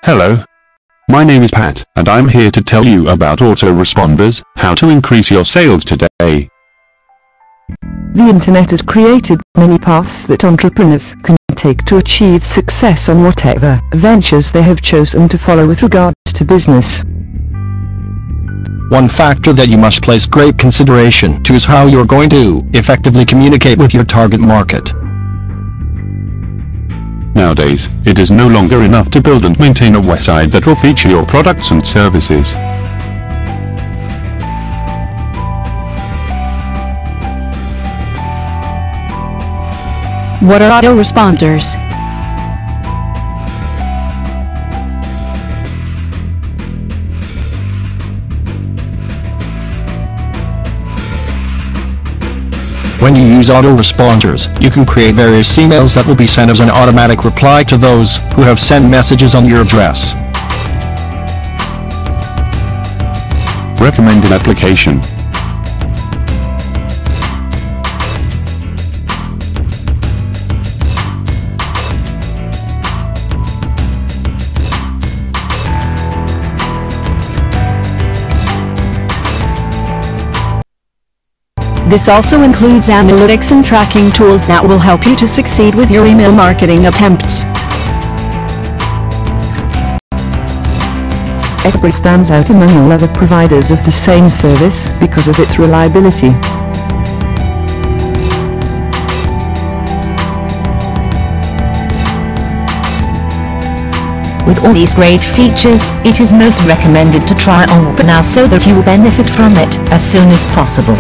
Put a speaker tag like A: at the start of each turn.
A: Hello. My name is Pat, and I'm here to tell you about autoresponders, how to increase your sales today.
B: The internet has created many paths that entrepreneurs can take to achieve success on whatever ventures they have chosen to follow with regards to business.
C: One factor that you must place great consideration to is how you're going to effectively communicate with your target market.
A: Nowadays, it is no longer enough to build and maintain a website that will feature your products and services.
D: What are autoresponders?
C: When you use autoresponders, you can create various emails that will be sent as an automatic reply to those who have sent messages on your address.
A: Recommended application.
D: This also includes analytics and tracking tools that will help you to succeed with your email marketing attempts.
B: Every stands out among all other providers of the same service because of its reliability.
E: With all these great features, it is most recommended to try Open now so that you benefit from it as soon as possible.